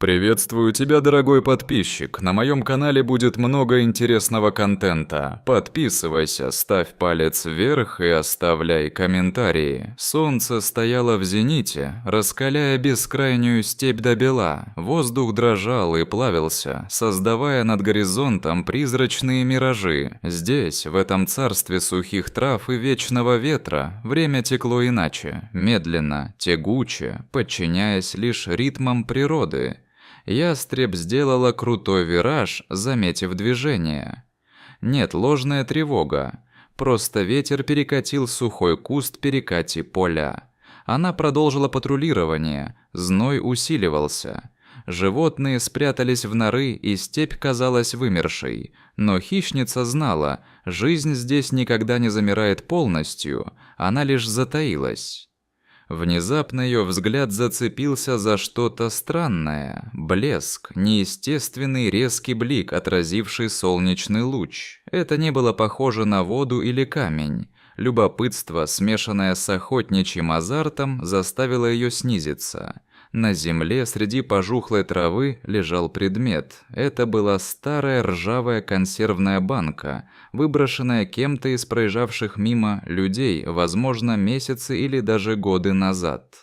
Приветствую тебя, дорогой подписчик. На моем канале будет много интересного контента. Подписывайся, ставь палец вверх и оставляй комментарии. Солнце стояло в зените, раскаляя бескрайнюю степь до бела. Воздух дрожал и плавился, создавая над горизонтом призрачные миражи. Здесь, в этом царстве сухих трав и вечного ветра, время текло иначе, медленно, тягуче, подчиняясь лишь ритмам природы. Ястреб сделала крутой вираж, заметив движение. Нет, ложная тревога. Просто ветер перекатил сухой куст перекати поля. Она продолжила патрулирование, зной усиливался. Животные спрятались в норы, и степь казалась вымершей. Но хищница знала, жизнь здесь никогда не замирает полностью, она лишь затаилась. Внезапно ее взгляд зацепился за что-то странное. Блеск, неестественный резкий блик, отразивший солнечный луч. Это не было похоже на воду или камень. Любопытство, смешанное с охотничьим азартом, заставило ее снизиться. На земле среди пожухлой травы лежал предмет. Это была старая ржавая консервная банка, выброшенная кем-то из проезжавших мимо людей, возможно, месяцы или даже годы назад.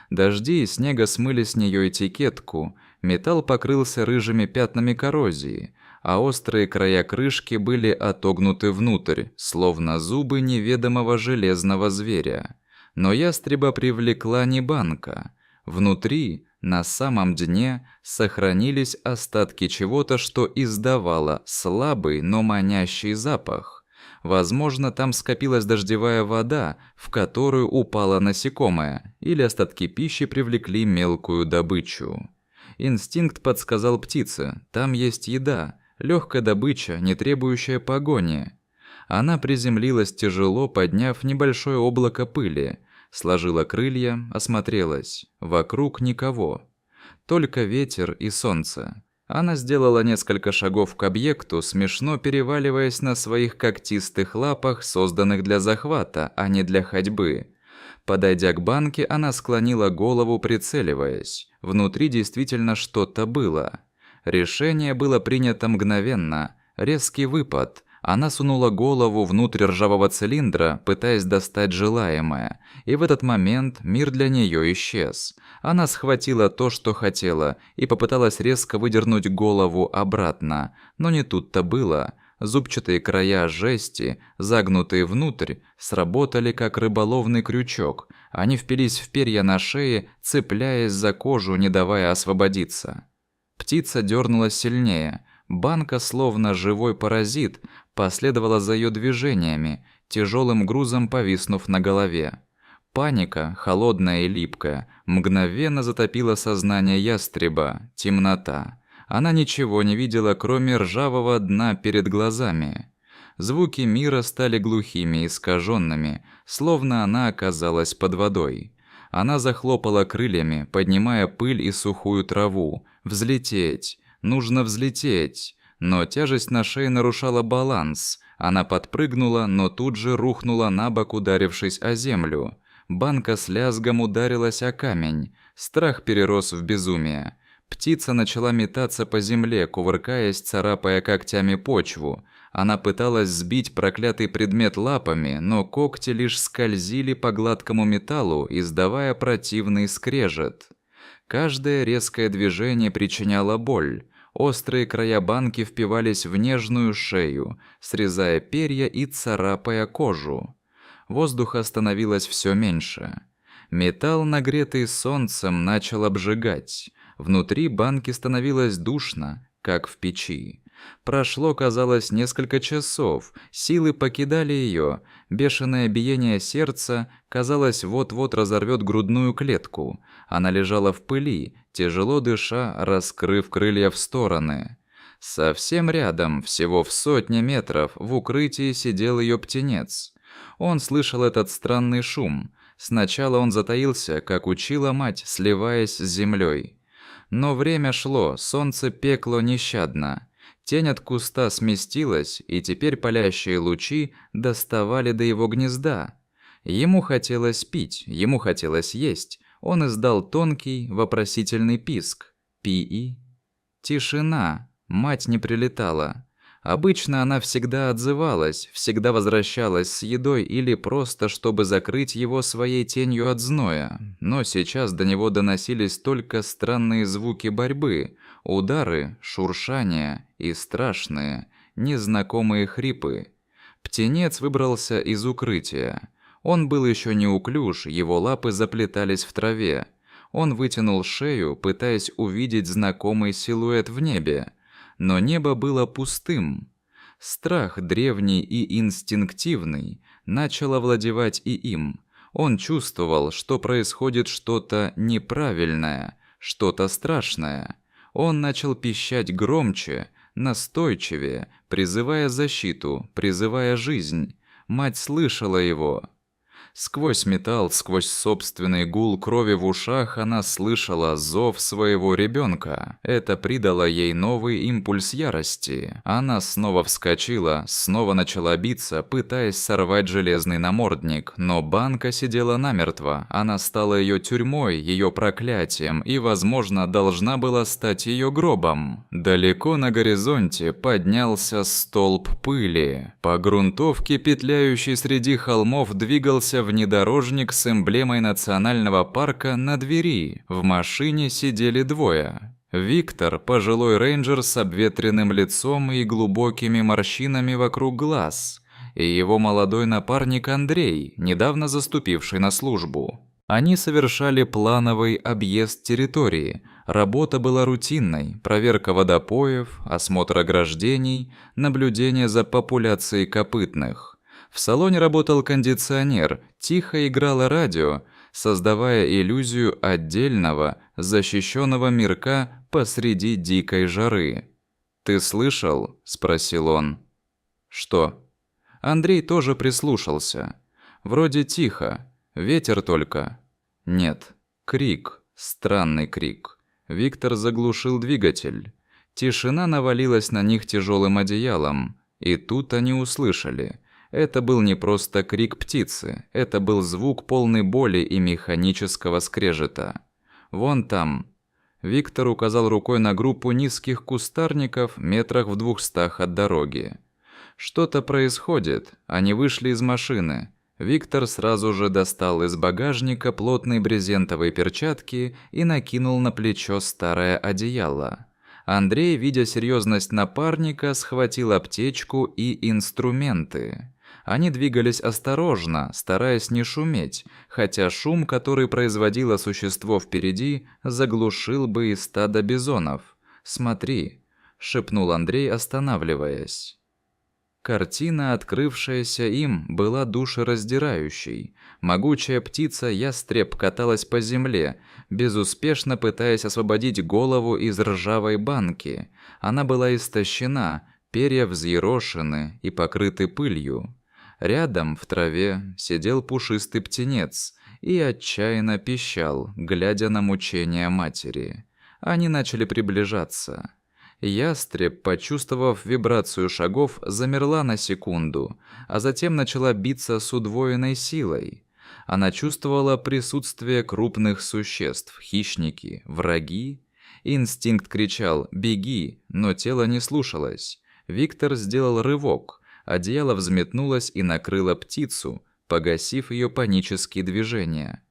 Дожди и снега смыли с нее этикетку, металл покрылся рыжими пятнами коррозии, а острые края крышки были отогнуты внутрь, словно зубы неведомого железного зверя. Но ястреба привлекла не банка. Внутри, на самом дне, сохранились остатки чего-то, что издавало слабый, но манящий запах. Возможно, там скопилась дождевая вода, в которую упало насекомое, или остатки пищи привлекли мелкую добычу. Инстинкт подсказал птице: там есть еда, легкая добыча, не требующая погони. Она приземлилась тяжело, подняв небольшое облако пыли. Сложила крылья, осмотрелась. Вокруг никого. Только ветер и солнце. Она сделала несколько шагов к объекту, смешно переваливаясь на своих когтистых лапах, созданных для захвата, а не для ходьбы. Подойдя к банке, она склонила голову, прицеливаясь. Внутри действительно что-то было. Решение было принято мгновенно. Резкий выпад. Она сунула голову внутрь ржавого цилиндра, пытаясь достать желаемое, и в этот момент мир для нее исчез. Она схватила то, что хотела, и попыталась резко выдернуть голову обратно, но не тут-то было. Зубчатые края жести, загнутые внутрь, сработали как рыболовный крючок. Они впились в перья на шее, цепляясь за кожу, не давая освободиться. Птица дернулась сильнее. Банка, словно живой паразит, последовала за ее движениями, тяжелым грузом повиснув на голове. Паника, холодная и липкая, мгновенно затопила сознание ястреба. Темнота. Она ничего не видела, кроме ржавого дна перед глазами. Звуки мира стали глухими и искаженными, словно она оказалась под водой. Она захлопала крыльями, поднимая пыль и сухую траву. Взлететь. Нужно взлететь. Но тяжесть на шее нарушала баланс. Она подпрыгнула, но тут же рухнула на бок, ударившись о землю. Банка с лязгом ударилась о камень. Страх перерос в безумие. Птица начала метаться по земле, кувыркаясь, царапая когтями почву. Она пыталась сбить проклятый предмет лапами, но когти лишь скользили по гладкому металлу, издавая противный скрежет. Каждое резкое движение причиняло боль. Острые края банки впивались в нежную шею, срезая перья и царапая кожу. Воздуха становилось все меньше. Металл, нагретый солнцем, начал обжигать. Внутри банки становилось душно, как в печи. Прошло, казалось, несколько часов, силы покидали ее, бешеное биение сердца, казалось, вот-вот разорвет грудную клетку. Она лежала в пыли, тяжело дыша, раскрыв крылья в стороны. Совсем рядом, всего в 100 метров, в укрытии сидел ее птенец. Он слышал этот странный шум. Сначала он затаился, как учила мать, сливаясь с землей. Но время шло, солнце пекло нещадно. Тень от куста сместилась, и теперь палящие лучи доставали до его гнезда. Ему хотелось пить, ему хотелось есть. Он издал тонкий, вопросительный писк. Пи-и. Тишина. Мать не прилетала. Обычно она всегда отзывалась, всегда возвращалась с едой или просто, чтобы закрыть его своей тенью от зноя. Но сейчас до него доносились только странные звуки борьбы, удары, шуршания и страшные, незнакомые хрипы. Птенец выбрался из укрытия. Он был еще неуклюж, его лапы заплетались в траве. Он вытянул шею, пытаясь увидеть знакомый силуэт в небе. Но небо было пустым. Страх, древний и инстинктивный, начал овладевать и им. Он чувствовал, что происходит что-то неправильное, что-то страшное. Он начал пищать громче, настойчивее, призывая защиту, призывая жизнь. Мать слышала его. Сквозь металл, сквозь собственный гул крови в ушах она слышала зов своего ребенка. Это придало ей новый импульс ярости. Она снова вскочила, снова начала биться, пытаясь сорвать железный намордник, но банка сидела намертво. Она стала ее тюрьмой, ее проклятием и, возможно, должна была стать ее гробом. Далеко на горизонте поднялся столб пыли. По грунтовке, петляющей среди холмов, двигался внедорожник с эмблемой национального парка на двери. В машине сидели двое. Виктор, пожилой рейнджер с обветренным лицом и глубокими морщинами вокруг глаз, и его молодой напарник Андрей, недавно заступивший на службу. Они совершали плановый объезд территории. Работа была рутинной: проверка водопоев, осмотр ограждений, наблюдение за популяцией копытных. В салоне работал кондиционер, тихо играло радио, создавая иллюзию отдельного, защищенного мирка посреди дикой жары. «Ты слышал?» – спросил он. «Что?» Андрей тоже прислушался. Вроде тихо, ветер только. Нет, крик, странный крик. Виктор заглушил двигатель. Тишина навалилась на них тяжелым одеялом, и тут они услышали. Это был не просто крик птицы, это был звук полный боли и механического скрежета. «Вон там». Виктор указал рукой на группу низких кустарников метрах в 200 от дороги. «Что-то происходит». Они вышли из машины. Виктор сразу же достал из багажника плотные брезентовые перчатки и накинул на плечо старое одеяло. Андрей, видя серьезность напарника, схватил аптечку и инструменты. Они двигались осторожно, стараясь не шуметь, хотя шум, который производило существо впереди, заглушил бы и стадо бизонов. «Смотри», — шепнул Андрей, останавливаясь. Картина, открывшаяся им, была душераздирающей. Могучая птица-ястреб каталась по земле, безуспешно пытаясь освободить голову из ржавой банки. Она была истощена, перья взъерошены и покрыты пылью. Рядом, в траве, сидел пушистый птенец и отчаянно пищал, глядя на мучения матери. Они начали приближаться. Ястреб, почувствовав вибрацию шагов, замерла на секунду, а затем начала биться с удвоенной силой. Она чувствовала присутствие крупных существ, хищники, враги. Инстинкт кричал «беги», но тело не слушалось. Виктор сделал рывок. Одеяло взметнулось и накрыло птицу, погасив ее панические движения.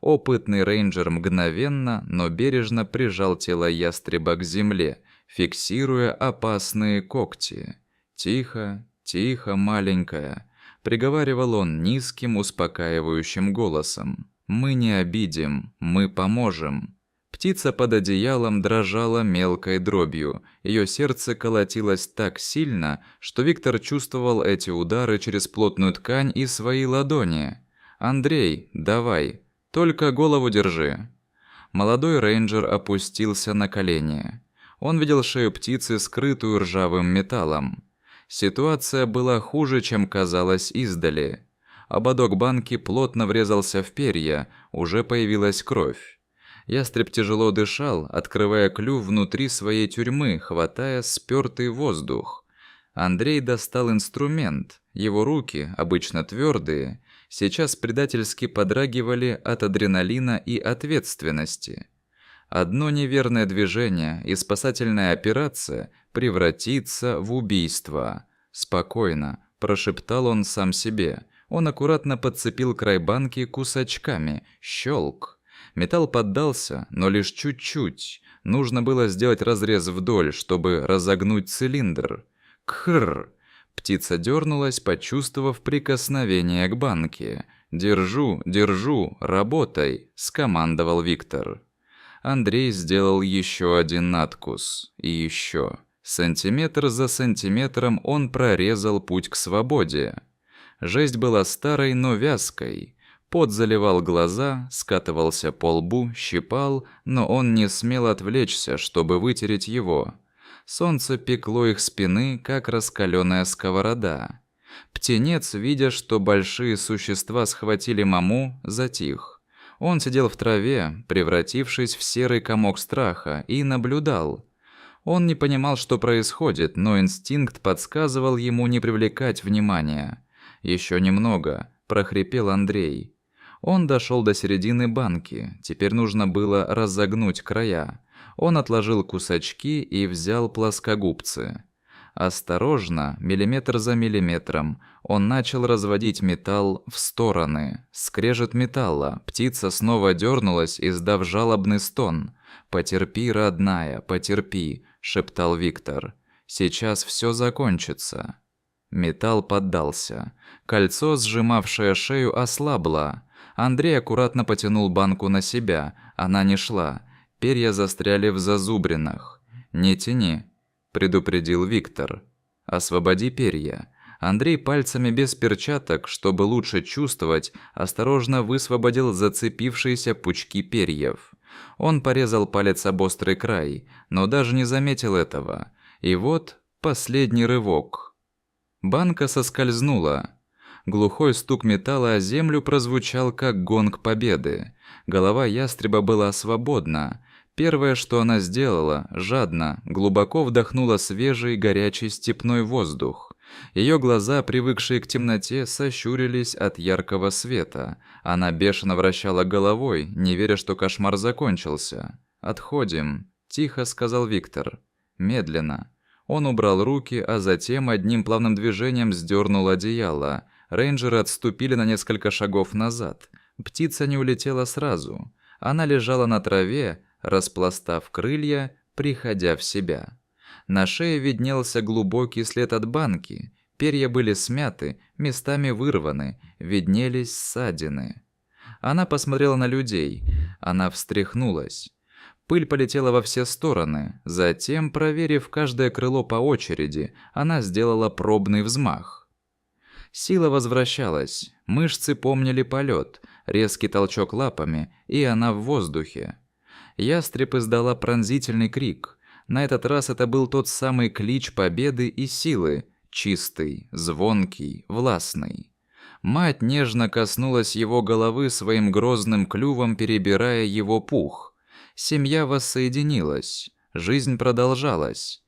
Опытный рейнджер мгновенно, но бережно прижал тело ястреба к земле, фиксируя опасные когти. «Тихо, тихо, маленькая», — приговаривал он низким, успокаивающим голосом. «Мы не обидим, мы поможем». Птица под одеялом дрожала мелкой дробью. Ее сердце колотилось так сильно, что Виктор чувствовал эти удары через плотную ткань и свои ладони. «Андрей, давай, только голову держи». Молодой рейнджер опустился на колени. Он видел шею птицы, скрытую ржавым металлом. Ситуация была хуже, чем казалось издали. Ободок банки плотно врезался в перья, уже появилась кровь. Ястреб тяжело дышал, открывая клюв внутри своей тюрьмы, хватая спёртый воздух. Андрей достал инструмент. Его руки, обычно твердые, сейчас предательски подрагивали от адреналина и ответственности. Одно неверное движение, и спасательная операция превратится в убийство. «Спокойно», – прошептал он сам себе. Он аккуратно подцепил край банки кусачками. Щелк. Металл поддался, но лишь чуть-чуть. Нужно было сделать разрез вдоль, чтобы разогнуть цилиндр. Кхр! Птица дернулась, почувствовав прикосновение к банке. «Держу, держу, работай», – скомандовал Виктор. Андрей сделал еще один надкус. И еще. Сантиметр за сантиметром он прорезал путь к свободе. Жесть была старой, но вязкой. Пот заливал глаза, скатывался по лбу, щипал, но он не смел отвлечься, чтобы вытереть его. Солнце пекло их спины, как раскаленная сковорода. Птенец, видя, что большие существа схватили маму, затих. Он сидел в траве, превратившись в серый комок страха, и наблюдал. Он не понимал, что происходит, но инстинкт подсказывал ему не привлекать внимания. «Еще немного», – прохрипел Андрей. Он дошел до середины банки, теперь нужно было разогнуть края. Он отложил кусачки и взял плоскогубцы. Осторожно, миллиметр за миллиметром, он начал разводить металл в стороны. Скрежет металла, птица снова дернулась, издав жалобный стон. «Потерпи, родная, потерпи», – шептал Виктор. «Сейчас все закончится». Металл поддался. Кольцо, сжимавшее шею, ослабло. Андрей аккуратно потянул банку на себя. Она не шла. Перья застряли в зазубринах. «Не тяни», – предупредил Виктор. «Освободи перья». Андрей пальцами без перчаток, чтобы лучше чувствовать, осторожно высвободил зацепившиеся пучки перьев. Он порезал палец об острый край, но даже не заметил этого. И вот последний рывок. Банка соскользнула. Глухой стук металла о землю прозвучал, как гонг победы. Голова ястреба была свободна. Первое, что она сделала, жадно, глубоко вдохнула свежий, горячий степной воздух. Ее глаза, привыкшие к темноте, сощурились от яркого света. Она бешено вращала головой, не веря, что кошмар закончился. «Отходим», – тихо сказал Виктор. Медленно. Он убрал руки, а затем одним плавным движением сдернул одеяло. Рейнджеры отступили на несколько шагов назад. Птица не улетела сразу. Она лежала на траве, распластав крылья, приходя в себя. На шее виднелся глубокий след от банки. Перья были смяты, местами вырваны, виднелись ссадины. Она посмотрела на людей. Она встряхнулась. Пыль полетела во все стороны. Затем, проверив каждое крыло по очереди, она сделала пробный взмах. Сила возвращалась. Мышцы помнили полет, резкий толчок лапами, и она в воздухе. Ястреб издала пронзительный крик. На этот раз это был тот самый клич победы и силы, чистый, звонкий, властный. Мать нежно коснулась его головы своим грозным клювом, перебирая его пух. Семья воссоединилась, жизнь продолжалась.